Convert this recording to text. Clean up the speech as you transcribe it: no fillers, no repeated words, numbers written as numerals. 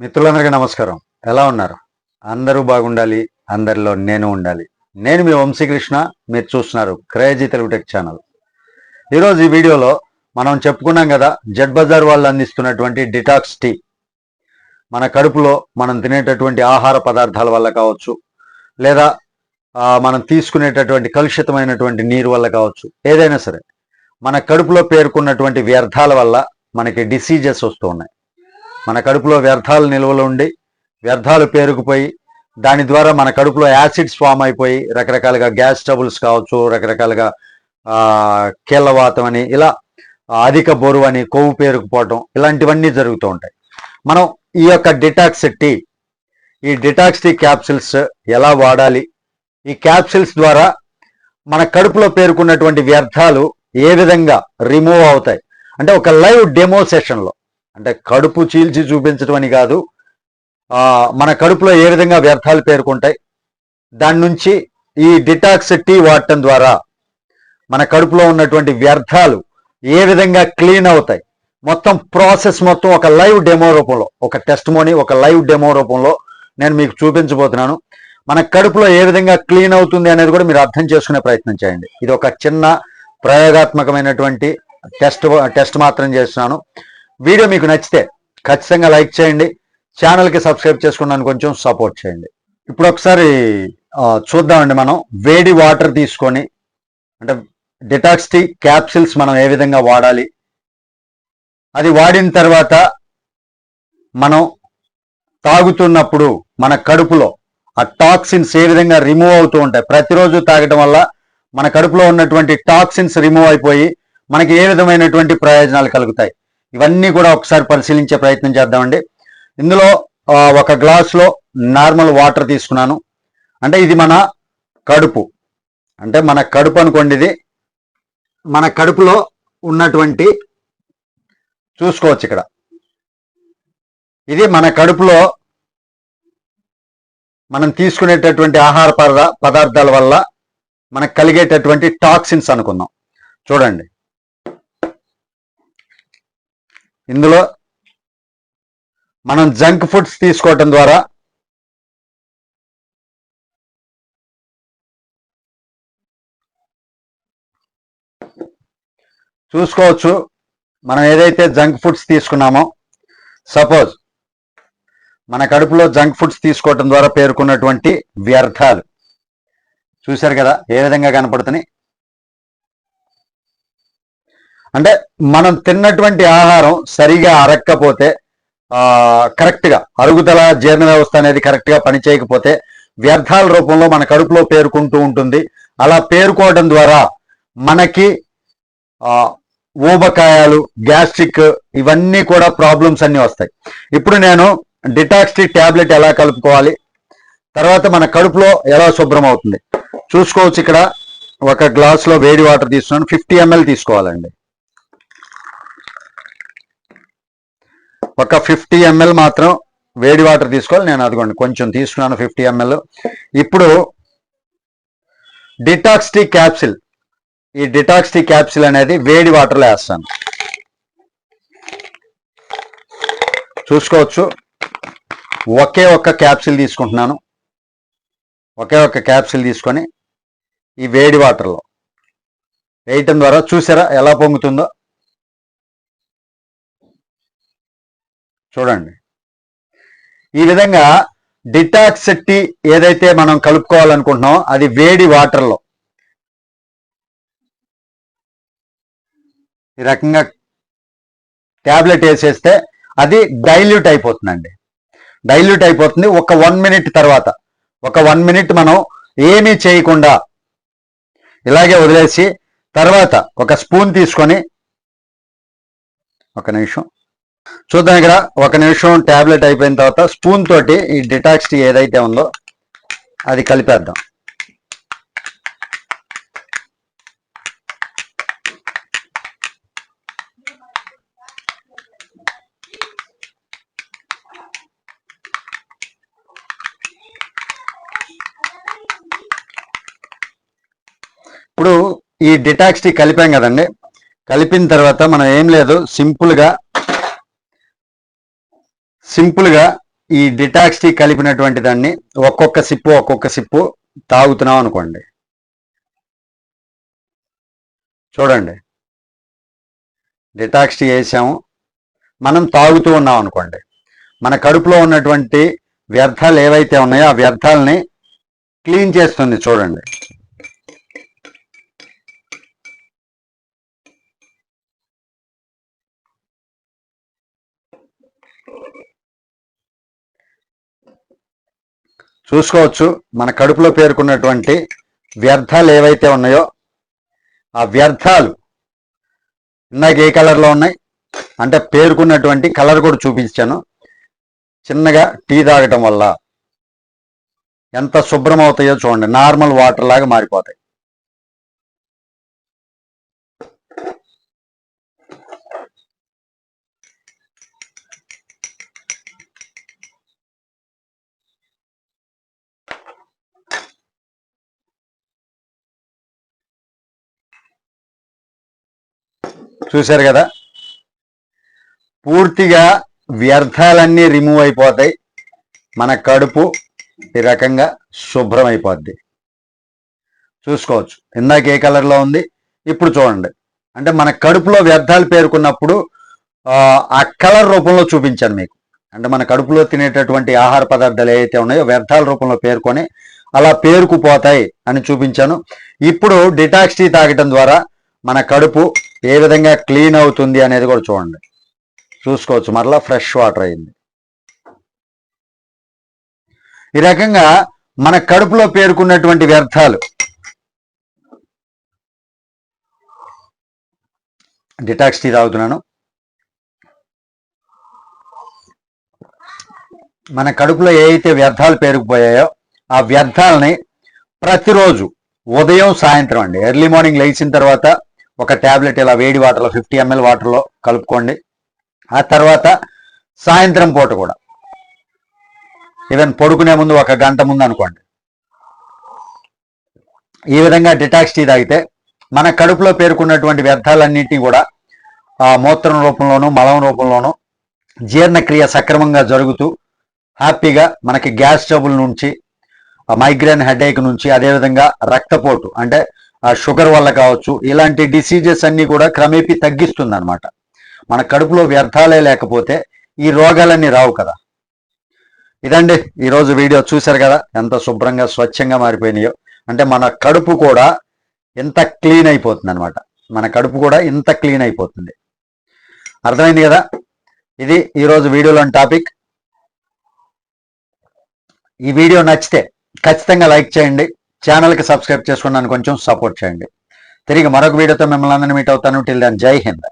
మిత్రులందరికీ నమస్కారం. ఎలా ఉన్నారు? అందరూ బాగుండాలి, అందరిలో నేను ఉండాలి. నేను మీ వంశీకృష్ణ. మీరు చూస్తున్నారు క్రేజీ తెలుగు టెక్ ఛానల్. ఈరోజు ఈ వీడియోలో మనం చెప్పుకున్నాం కదా, జెడ్ బజార్ వాళ్ళు అందిస్తున్నటువంటి డిటాక్స్ టీ. మన కడుపులో మనం తినేటటువంటి ఆహార పదార్థాల వల్ల కావచ్చు, లేదా మనం తీసుకునేటటువంటి కలుషితమైనటువంటి నీరు వల్ల కావచ్చు, ఏదైనా సరే మన కడుపులో పేరుకున్నటువంటి వ్యర్థాల వల్ల మనకి డిసీజెస్ వస్తూ ఉన్నాయి. మన కడుపులో వ్యర్థాలు నిల్వలు ఉండి వ్యర్థాలు పేరుకుపోయి దాని ద్వారా మన కడుపులో యాసిడ్స్ ఫామ్ అయిపోయి రకరకాలుగా గ్యాస్ ట్రబుల్స్ కావచ్చు, రకరకాలుగా కీళ్ళవాతం అని, ఇలా అధిక బరువు అని, కొవ్వు పేరుకుపోవటం, ఇలాంటివన్నీ జరుగుతూ ఉంటాయి. మనం ఈ యొక్క ఈ డిటాక్స్ టీ క్యాప్సిల్స్ ఎలా వాడాలి, ఈ క్యాప్సిల్స్ ద్వారా మన కడుపులో పేరుకున్నటువంటి వ్యర్థాలు ఏ విధంగా రిమూవ్ అవుతాయి అంటే ఒక లైవ్ డెమో సెషన్లో, అంటే కడుపు చీల్చి చూపించడం అని కాదు, మన కడుపులో ఏ విధంగా వ్యర్థాలు పేరుకుంటాయి, దాని నుంచి ఈ డిటాక్స్ టీ వాడటం ద్వారా మన కడుపులో ఉన్నటువంటి వ్యర్థాలు ఏ విధంగా క్లీన్ అవుతాయి, మొత్తం ప్రాసెస్ మొత్తం ఒక లైవ్ డెమో రూపంలో, ఒక టెస్టిమోనీ, ఒక లైవ్ డెమో రూపంలో నేను మీకు చూపించబోతున్నాను. మన కడుపులో ఏ విధంగా క్లీన్ అవుతుంది అనేది కూడా మీరు అర్థం చేసుకునే ప్రయత్నం చేయండి. ఇది ఒక చిన్న ప్రయోగాత్మకమైనటువంటి టెస్ట్ మాత్రం చేస్తున్నాను. వీడియో మీకు నచ్చితే ఖచ్చితంగా లైక్ చేయండి, ఛానల్కి సబ్స్క్రైబ్ చేసుకున్నాను, కొంచెం సపోర్ట్ చేయండి. ఇప్పుడు ఒకసారి చూద్దామండి. మనం వేడి వాటర్ తీసుకొని, అంటే డిటాక్స్ టీ క్యాప్సిల్స్ మనం ఏ విధంగా వాడాలి, అది వాడిన తర్వాత మనం తాగుతున్నప్పుడు మన కడుపులో ఆ టాక్సిన్స్ ఏ విధంగా రిమూవ్ అవుతూ ఉంటాయి. ప్రతిరోజు తాగటం వల్ల మన కడుపులో ఉన్నటువంటి టాక్సిన్స్ రిమూవ్ అయిపోయి మనకి ఏ విధమైనటువంటి ప్రయోజనాలు కలుగుతాయి, ఇవన్నీ కూడా ఒకసారి పరిశీలించే ప్రయత్నం చేద్దామండి. ఇందులో ఒక గ్లాసులో నార్మల్ వాటర్ తీసుకున్నాను. అంటే ఇది మన కడుపు, అంటే మన కడుపు అనుకోండి. ఇది మన కడుపులో ఉన్నటువంటి, చూసుకోవచ్చు ఇక్కడ, ఇది మన కడుపులో మనం తీసుకునేటటువంటి ఆహార పదార్థాల వల్ల మనకు కలిగేటటువంటి టాక్సిన్స్ అనుకుందాం. చూడండి, ఇందులో మనం జంక్ ఫుడ్స్ తీసుకోవటం ద్వారా చూసుకోవచ్చు, మనం ఏదైతే జంక్ ఫుడ్స్ తీసుకున్నామో, సపోజ్ మన కడుపులో జంక్ ఫుడ్స్ తీసుకోవటం ద్వారా పేర్కొన్నటువంటి వ్యర్థాలు చూశారు కదా ఏ విధంగా కనపడుతున్నాయి. అంటే మనం తిన్నటువంటి ఆహారం సరిగా అరక్కపోతే, కరెక్ట్గా అరుగుదల జీర్ణ వ్యవస్థ అనేది కరెక్ట్గా పనిచేయకపోతే వ్యర్థాల రూపంలో మన కడుపులో పేరుకుంటూ ఉంటుంది. అలా పేరుకోవడం ద్వారా మనకి ఊబకాయాలు, గ్యాస్ట్రిక్, ఇవన్నీ కూడా ప్రాబ్లమ్స్ అన్నీ వస్తాయి. ఇప్పుడు నేను డిటాక్స్ టీ ట్యాబ్లెట్ ఎలా కలుపుకోవాలి, తర్వాత మన కడుపులో ఎలా శుభ్రం అవుతుంది చూసుకోవచ్చు. ఇక్కడ ఒక గ్లాసులో వేడి వాటర్ తీసుకున్నాను, 50 ml తీసుకోవాలండి. ఒక 50 ml మాత్రం వేడి వాటర్ తీసుకోవాలి. నేను అదిగోండి కొంచెం తీసుకున్నాను, 50 ml. ఇప్పుడు డిటాక్స్ టీ క్యాప్సిల్, ఈ డిటాక్స్ టీ క్యాప్సిల్ అనేది వేడి వాటర్లో వేస్తాను. చూసుకోవచ్చు, ఒకే ఒక్క క్యాప్సిల్ తీసుకుంటున్నాను. ఒకే ఒక్క క్యాప్సిల్ తీసుకొని ఈ వేడి వాటర్లో వేయటం ద్వారా చూసారా ఎలా పొంగుతుందో. చూడండి, ఈ విధంగా డిటాక్స్ టీ ఏదైతే మనం కలుపుకోవాలనుకుంటున్నామో అది వేడి వాటర్లో ఈ రకంగా ట్యాబ్లెట్ వేసేస్తే అది డైల్యూట్ అయిపోతుందండి. డైల్యూట్ అయిపోతుంది. ఒక 1 minute తర్వాత, ఒక 1 minute మనం ఏమీ చేయకుండా ఇలాగే వదిలేసి, తర్వాత ఒక స్పూన్ తీసుకొని, ఒక నిమిషం చూద్దాం. ఇక్కడ ఒక నిమిషం ట్యాబ్లెట్ అయిపోయిన తర్వాత స్పూన్ తోటి ఈ డిటాక్స్ టీ ఏదైతే ఉందో అది కలిపేద్దాం. ఇప్పుడు ఈ డిటాక్స్ టీ కలిపాం కదండి. కలిపిన తర్వాత మనం ఏం లేదు, సింపుల్గా ఈ డిటాక్స్ టీ కలిపినటువంటి దాన్ని ఒక్కొక్క సిప్పు తాగుతున్నాం అనుకోండి. చూడండి, డిటాక్స్ టీ వేసాము, మనం తాగుతూ ఉన్నాం అనుకోండి, మన కడుపులో ఉన్నటువంటి వ్యర్థాలు ఏవైతే ఉన్నాయో ఆ వ్యర్థాలని క్లీన్ చేస్తుంది. చూడండి, చూసుకోవచ్చు మన కడుపులో పేరుకున్నటువంటి వ్యర్థాలు ఏవైతే ఉన్నాయో ఆ వ్యర్థాలు ఇందాక ఏ కలర్లో ఉన్నాయి అంటే పేరుకున్నటువంటి కలర్ కూడా చూపించాను. చిన్నగా టీ తాగటం వల్ల ఎంత శుభ్రం అవుతాయో చూడండి, నార్మల్ వాటర్ లాగా మారిపోతాయి. చూశారు కదా, పూర్తిగా వ్యర్థాలన్నీ రిమూవ్ అయిపోతాయి, మన కడుపు ఈ రకంగా శుభ్రం అయిపోద్ది. చూసుకోవచ్చు ఇందాక ఏ కలర్లో ఉంది, ఇప్పుడు చూడండి. అంటే మన కడుపులో వ్యర్థాలు పేరుకున్నప్పుడు ఆ కలర్ రూపంలో చూపించాను మీకు. అంటే మన కడుపులో తినేటటువంటి ఆహార పదార్థాలు ఏవైతే ఉన్నాయో వ్యర్థాల రూపంలో పేర్కొని అలా పేరుకుపోతాయి అని చూపించాను. ఇప్పుడు డిటాక్స్ టీ తాగటం ద్వారా మన కడుపు ఏ విధంగా క్లీన్ అవుతుంది అనేది కూడా చూడండి. చూసుకోవచ్చు, మరలా ఫ్రెష్ వాటర్ అయింది. ఈ రకంగా మన కడుపులో పేరుకున్నటువంటి వ్యర్థాలు డిటాక్స్ టీ తాగుతున్నాను. మన కడుపులో ఏ అయితే వ్యర్థాలు పేరుకుపోయాయో ఆ వ్యర్థాలని ప్రతిరోజు ఉదయం సాయంత్రం అండి, ఎర్లీ మార్నింగ్ లేచిన తర్వాత ఒక ట్యాబ్లెట్ ఇలా వేడి వాటర్లో 50 ml వాటర్లో కలుపుకోండి. ఆ తర్వాత సాయంత్రం పూట కూడా ఈవెన్ పడుకునే ముందు 1 గంట ముందు అనుకోండి, ఈ విధంగా డిటాక్స్ టీ తాగితే మన కడుపులో పేరుకున్నటువంటి వ్యర్థాలన్నింటినీ కూడా మూత్రం రూపంలోనూ మలం రూపంలోనూ జీర్ణక్రియ సక్రమంగా జరుగుతూ హ్యాపీగా మనకి గ్యాస్ ట్రబుల్ నుంచి, మైగ్రేన్ హెడేక్ నుంచి, అదేవిధంగా రక్తపోటు అంటే షుగర్ వల్ల కావచ్చు, ఇలాంటి డిసీజెస్ అన్నీ కూడా క్రమేపీ తగ్గిస్తుంది అనమాట. మన కడుపులో వ్యర్థాలే లేకపోతే ఈ రోగాలన్నీ రావు కదా. ఇదండి ఈరోజు వీడియో. చూశారు కదా ఎంత శుభ్రంగా స్వచ్ఛంగా మారిపోయినాయో. అంటే మన కడుపు కూడా ఎంత క్లీన్ అయిపోతుంది అనమాట. మన కడుపు కూడా ఇంత క్లీన్ అయిపోతుంది. అర్థమైంది కదా. ఇది ఈరోజు వీడియోలోని టాపిక్. ఈ వీడియో నచ్చితే ఖచ్చితంగా లైక్ చేయండి, ఛానల్కి సబ్స్క్రైబ్ చేసుకుని నన్ను కొంచెం సపోర్ట్ చేయండి. తిరిగి మరొక వీడియోతో మిమ్మల్ని అందరినీ మీట్ అవుతాను. టిల్ దెన్ జై హింద్.